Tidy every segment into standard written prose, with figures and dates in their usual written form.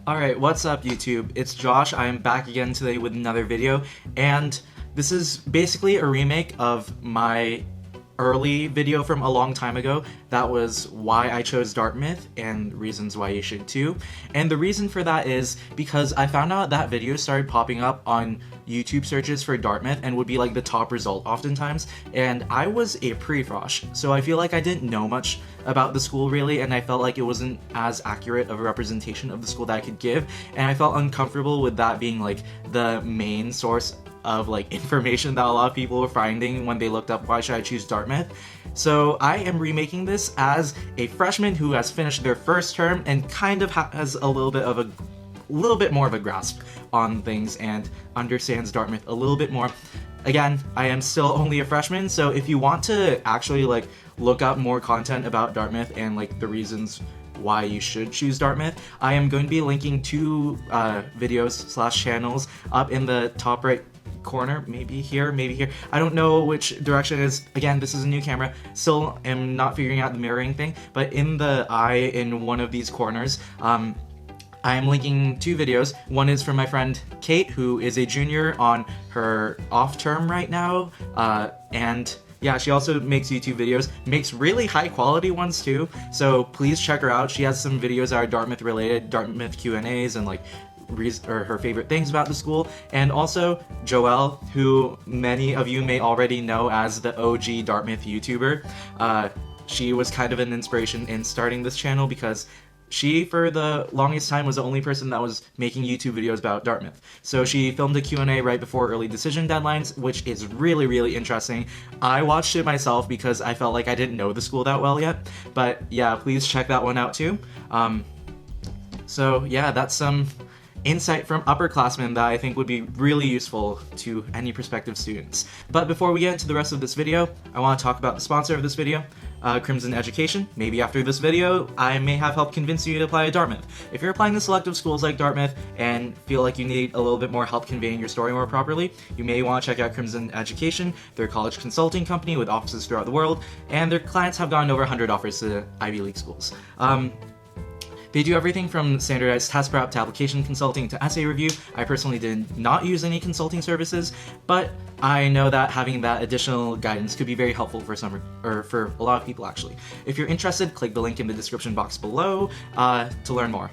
Alright, what's up YouTube? It's Josh. I am back again today with another video, and this is basically a remake of my early video from a long time ago. That was why I chose Dartmouth and reasons why you should too. And the reason for that is because I found out that videos started popping up on YouTube searches for Dartmouth and would be like the top result oftentimes, and I was a pre-frosh, so I feel like I didn't know much about the school really, and I felt like it wasn't as accurate of a representation of the school that I could give, and I felt uncomfortable with that being like the main source of like information that a lot of people were finding when they looked up why should I choose Dartmouth. So I am remaking this as a freshman who has finished their first term and kind of has a little bit more of a grasp on things and understands Dartmouth a little bit more. Again, I am still only a freshman, so if you want to actually like look up more content about Dartmouth and like the reasons why you should choose Dartmouth, I am going to be linking two videos / channels up in the top right corner, maybe here. I don't know which direction it is. Again, this is a new camera, still am not figuring out the mirroring thing, but in the eye in one of these corners, I am linking two videos. One is from my friend Kate, who is a junior on her off term right now, and yeah, she also makes YouTube videos, makes really high quality ones too, so please check her out. She has some videos that are Dartmouth related, Dartmouth Q&As, and like her favorite things about the school. And also Joelle, who many of you may already know as the OG Dartmouth YouTuber. She was kind of an inspiration in starting this channel because she, for the longest time, was the only person that was making YouTube videos about Dartmouth. So she filmed a Q&A right before early decision deadlines, which is really, really interesting. I watched it myself because I felt like I didn't know the school that well yet. But yeah, please check that one out too. So yeah, that's some insight from upperclassmen that I think would be really useful to any prospective students. But before we get into the rest of this video, I want to talk about the sponsor of this video, Crimson Education. Maybe after this video, I may have helped convince you to apply to Dartmouth. If you're applying to selective schools like Dartmouth and feel like you need a little bit more help conveying your story more properly, you may want to check out Crimson Education. They're a college consulting company with offices throughout the world, and their clients have gotten over 100 offers to Ivy League schools. They do everything from standardized test prep to application consulting to essay review. I personally did not use any consulting services, but I know that having that additional guidance could be very helpful for for a lot of people actually. If you're interested, click the link in the description box below to learn more.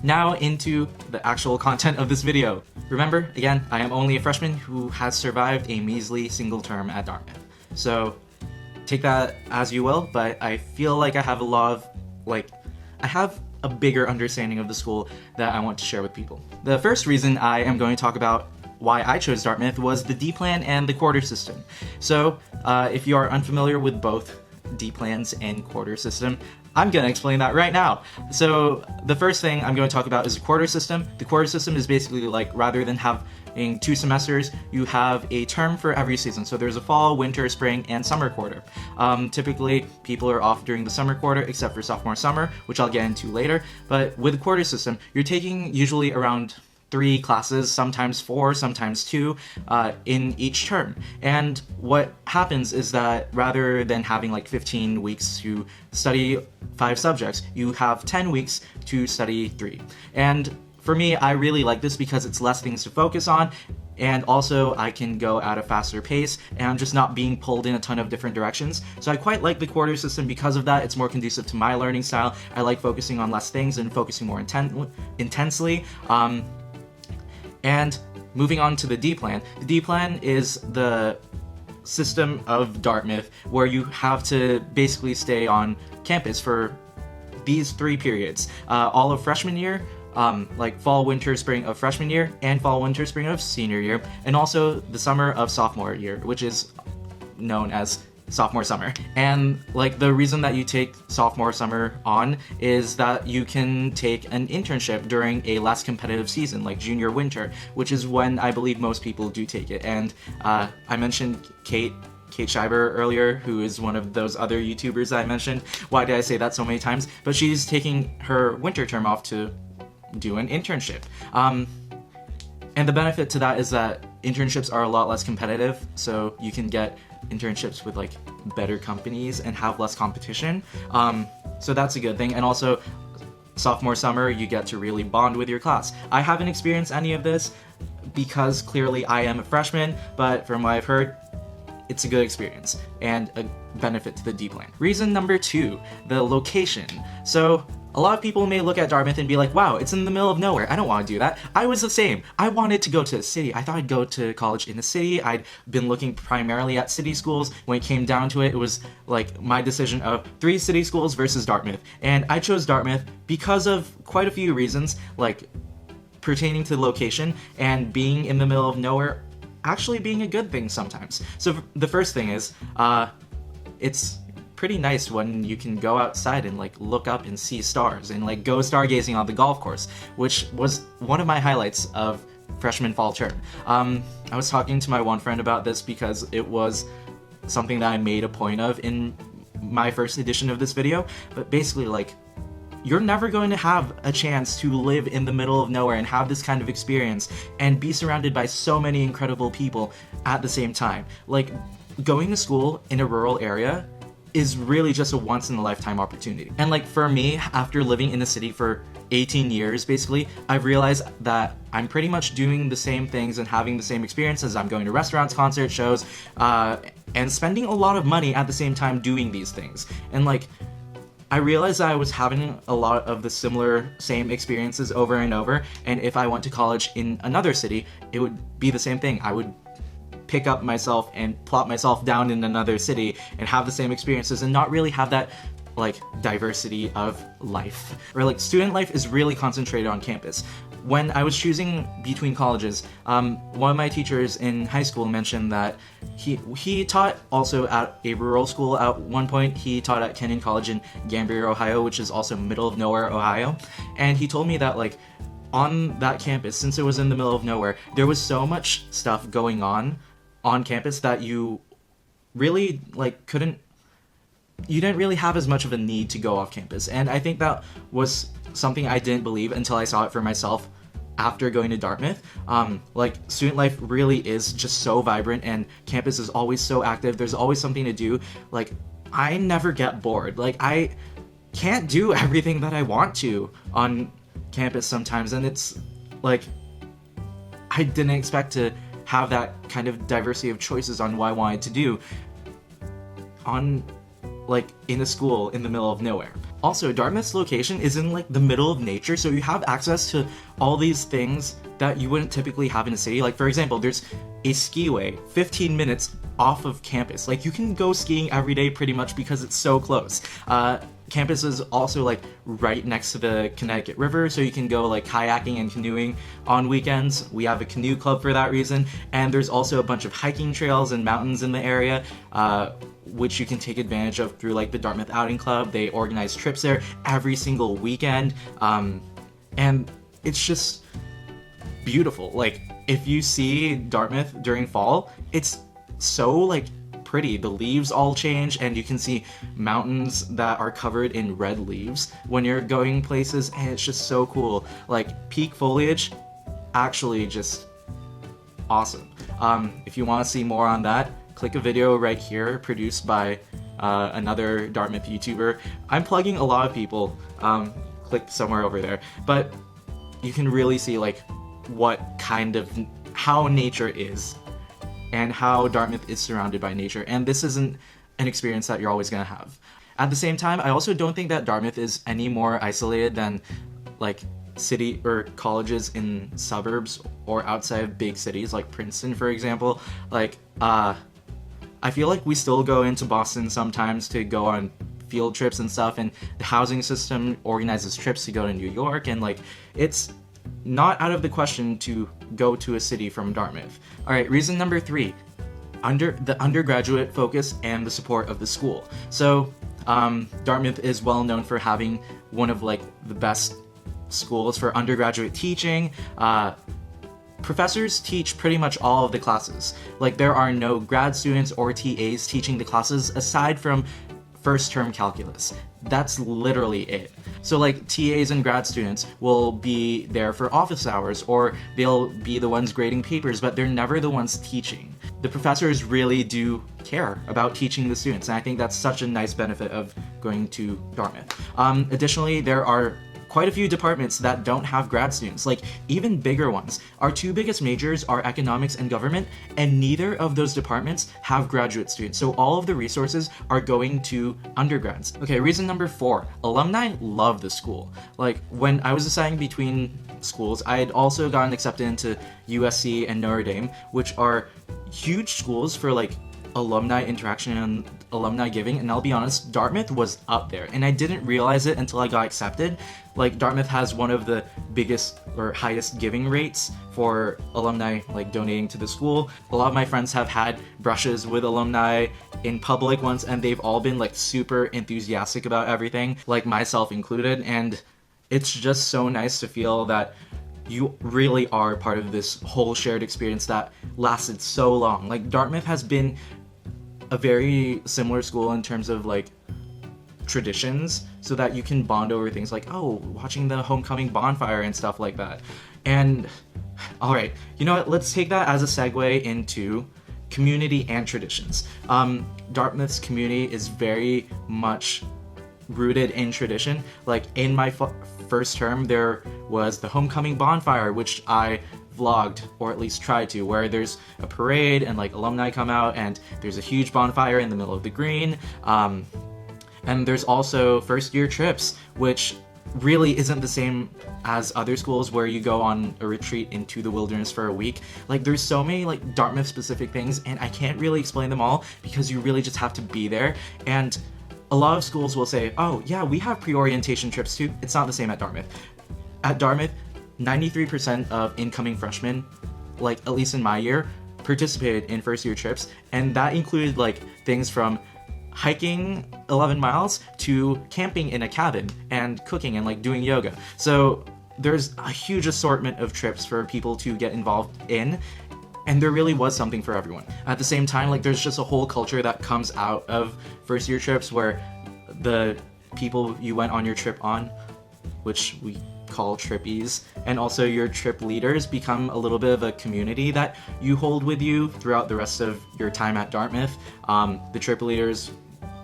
Now into the actual content of this video. Remember, again, I am only a freshman who has survived a measly single term at Dartmouth. So take that as you will, but I feel like I have I have a bigger understanding of the school that I want to share with people. The first reason I am going to talk about why I chose Dartmouth was the D-plan and the quarter system. So if you are unfamiliar with both D-plans and quarter system, I'm going to explain that right now. So the first thing I'm going to talk about is the quarter system. The quarter system is basically like, rather than having 2 semesters, you have a term for every season. So there's a fall, winter, spring, and summer quarter. Typically, people are off during the summer quarter, except for sophomore summer, which I'll get into later. But with the quarter system, you're taking usually around 3 classes, sometimes 4, sometimes 2, in each term. And what happens is that rather than having like 15 weeks to study 5 subjects, you have 10 weeks to study 3. And for me, I really like this because it's less things to focus on, and also I can go at a faster pace, and I'm just not being pulled in a ton of different directions. So I quite like the quarter system because of that. It's more conducive to my learning style. I like focusing on less things and focusing more intensely. And moving on to the D-plan. The D-plan is the system of Dartmouth where you have to basically stay on campus for these 3 periods. All of freshman year, like fall, winter, spring of freshman year, and fall, winter, spring of senior year, and also the summer of sophomore year, which is known as sophomore summer. And like the reason that you take sophomore summer on is that you can take an internship during a less competitive season like junior winter, which is when I believe most people do take it. And I mentioned Kate Schreiber earlier, who is one of those other YouTubers that I mentioned. Why did I say that so many times? But she's taking her winter term off to do an internship. And the benefit to that is that internships are a lot less competitive, so you can get internships with like better companies and have less competition. So that's a good thing. And also sophomore summer, you get to really bond with your class. I haven't experienced any of this because clearly I am a freshman, but from what I've heard, it's a good experience and a benefit to the D plan. Reason number 2, the location. So a lot of people may look at Dartmouth and be like, wow, it's in the middle of nowhere. I don't want to do that. I was the same. I wanted to go to a city. I thought I'd go to college in a city. I'd been looking primarily at city schools. When it came down to it, it was like my decision of 3 city schools versus Dartmouth. And I chose Dartmouth because of quite a few reasons, like pertaining to the location and being in the middle of nowhere actually being a good thing sometimes. So the first thing is, it's pretty nice when you can go outside and like look up and see stars and like go stargazing on the golf course, which was one of my highlights of freshman fall term. I was talking to my one friend about this because it was something that I made a point of in my first edition of this video, but basically like you're never going to have a chance to live in the middle of nowhere and have this kind of experience and be surrounded by so many incredible people at the same time. Like, going to school in a rural area is really just a once-in-a-lifetime opportunity. And like for me, after living in the city for 18 years, basically, I've realized that I'm pretty much doing the same things and having the same experiences. I'm going to restaurants, concerts, shows, and spending a lot of money at the same time doing these things. And like, I realized that I was having a lot of the same experiences over and over, and if I went to college in another city, it would be the same thing. I would pick up myself and plop myself down in another city and have the same experiences and not really have that like diversity of life. Or like student life is really concentrated on campus. When I was choosing between colleges, one of my teachers in high school mentioned that he taught also at a rural school at one point. He taught at Kenyon College in Gambier, Ohio, which is also middle of nowhere, Ohio. And he told me that like on that campus, since it was in the middle of nowhere, there was so much stuff going on campus that you really like you didn't really have as much of a need to go off campus. And I think that was something I didn't believe until I saw it for myself after going to Dartmouth. Like, student life really is just so vibrant and campus is always so active. There's always something to do. Like, I never get bored. Like, I can't do everything that I want to on campus sometimes, and it's like I didn't expect to have that kind of diversity of choices on what I wanted to do on like in a school in the middle of nowhere. Also, Dartmouth's location is in like the middle of nature, so you have access to all these things that you wouldn't typically have in a city. Like, for example, there's a skiway 15 minutes off of campus. Like, you can go skiing every day pretty much because it's so close. Campus is also like right next to the Connecticut River, so you can go like kayaking and canoeing on weekends. We have a canoe club for that reason, and there's also a bunch of hiking trails and mountains in the area, which you can take advantage of through like the Dartmouth Outing Club. They organize trips there every single weekend, and it's just beautiful. Like, if you see Dartmouth during fall, it's so like pretty. The leaves all change and you can see mountains that are covered in red leaves when you're going places, and it's just so cool. Like, peak foliage, actually just awesome. If you want to see more on that, click a video right here produced by another Dartmouth YouTuber. I'm plugging a lot of people. Click somewhere over there, but you can really see like how nature is and how Dartmouth is surrounded by nature, and this isn't an experience that you're always going to have. At the same time, I also don't think that Dartmouth is any more isolated than like city or colleges in suburbs or outside of big cities like Princeton, for example. Like, I feel like we still go into Boston sometimes to go on field trips and stuff, and the housing system organizes trips to go to New York, and like, it's not out of the question to go to a city from Dartmouth. Alright, reason number 3, the undergraduate focus and the support of the school. So, Dartmouth is well known for having one of like the best schools for undergraduate teaching. Professors teach pretty much all of the classes. Like, there are no grad students or TAs teaching the classes aside from first term calculus. That's literally it. So like, TAs and grad students will be there for office hours, or they'll be the ones grading papers, but they're never the ones teaching. The professors really do care about teaching the students, and I think that's such a nice benefit of going to Dartmouth. Additionally, there are quite a few departments that don't have grad students, like even bigger ones. Our two biggest majors are economics and government, and neither of those departments have graduate students. So all of the resources are going to undergrads. Okay, reason number 4, alumni love the school. Like when I was deciding between schools, I had also gotten accepted into USC and Notre Dame, which are huge schools for like alumni interaction and alumni giving, and I'll be honest, Dartmouth was up there, and I didn't realize it until I got accepted. Like Dartmouth has one of the biggest or highest giving rates for alumni like donating to the school. A lot of my friends have had brushes with alumni in public once, and they've all been like super enthusiastic about everything, like myself included, and it's just so nice to feel that you really are part of this whole shared experience that lasted so long. Like Dartmouth has been a very similar school in terms of like traditions, so that you can bond over things like, oh, watching the homecoming bonfire and stuff like that. And all right, you know what, let's take that as a segue into community and traditions. Dartmouth's community is very much rooted in tradition. Like in my first term, there was the homecoming bonfire, which I vlogged, or at least tried to, where there's a parade and like alumni come out and there's a huge bonfire in the middle of the green. And there's also first year trips, which really isn't the same as other schools where you go on a retreat into the wilderness for a week. Like there's so many like Dartmouth specific things, and I can't really explain them all because you really just have to be there. And a lot of schools will say, oh yeah, we have pre-orientation trips too. It's not the same at Dartmouth. At Dartmouth, 93% of incoming freshmen, like at least in my year, participated in first year trips, and that included like things from hiking 11 miles to camping in a cabin and cooking and like doing yoga. So there's a huge assortment of trips for people to get involved in, and there really was something for everyone. At the same time, like there's just a whole culture that comes out of first year trips where the people you went on your trip on, which we call trippies, and also your trip leaders become a little bit of a community that you hold with you throughout the rest of your time at Dartmouth. The trip leaders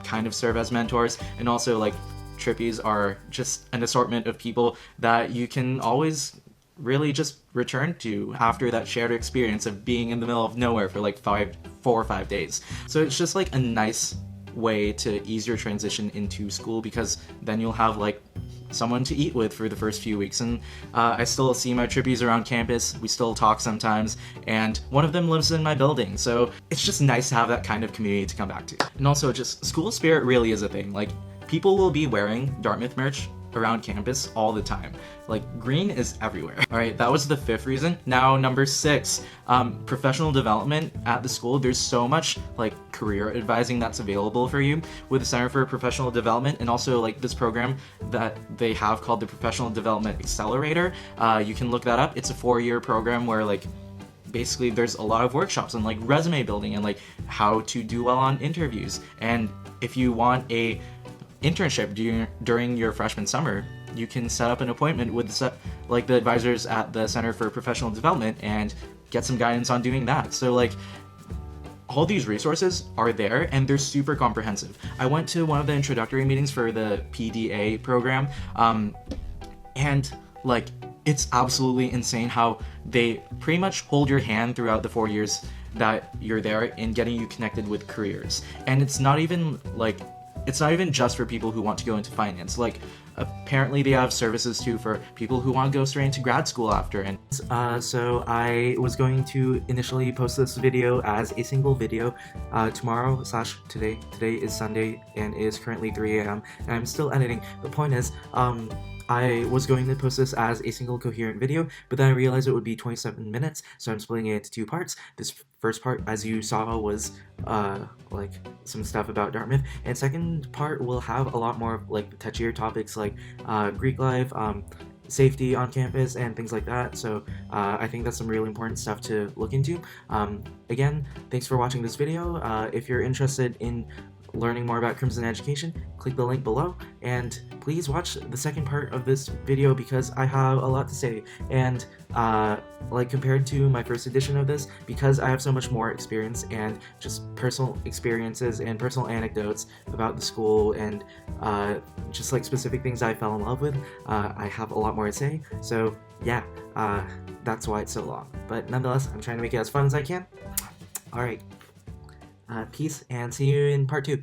kind of serve as mentors, and also like trippies are just an assortment of people that you can always really just return to after that shared experience of being in the middle of nowhere for like 4 or 5 days. So it's just like a nice way to ease your transition into school, because then you'll have like someone to eat with for the first few weeks. And I still see my trippies around campus, we still talk sometimes, and one of them lives in my building, so it's just nice to have that kind of community to come back to. And also just school spirit really is a thing. Like people will be wearing Dartmouth merch around campus all the time. Like green is everywhere. All right, that was the 5th reason. Now number 6, professional development at the school. There's so much like career advising that's available for you with the Center for Professional Development, and also like this program that they have called the Professional Development Accelerator. You can look that up. It's a 4-year program where like basically there's a lot of workshops on like resume building and like how to do well on interviews. And if you want a internship during your freshman summer, you can set up an appointment with the advisors at the Center for Professional Development and get some guidance on doing that. So like all these resources are there, and they're super comprehensive. I went to one of the introductory meetings for the PDA program, and like it's absolutely insane how they pretty much hold your hand throughout the 4 years that you're there in getting you connected with careers. And it's not even just for people who want to go into finance. Like apparently they have services too for people who want to go straight into grad school after. And so I was going to initially post this video as a single video tomorrow/today. Today is Sunday and it is currently 3 a.m. and I'm still editing. The point is, I was going to post this as a single coherent video, but then I realized it would be 27 minutes, so I'm splitting it into 2 parts. This first part, as you saw, was like some stuff about Dartmouth, and second part will have a lot more like touchier topics like Greek life, safety on campus, and things like that. So I think that's some really important stuff to look into. Again, thanks for watching this video. If you're interested in learning more about Crimson Education, click the link below, and please watch the second part of this video because I have a lot to say. And like compared to my first edition of this, because I have so much more experience and just personal experiences and personal anecdotes about the school and just like specific things I fell in love with, I have a lot more to say. So yeah, that's why it's so long. But nonetheless, I'm trying to make it as fun as I can. Alright, peace and see you in part 2.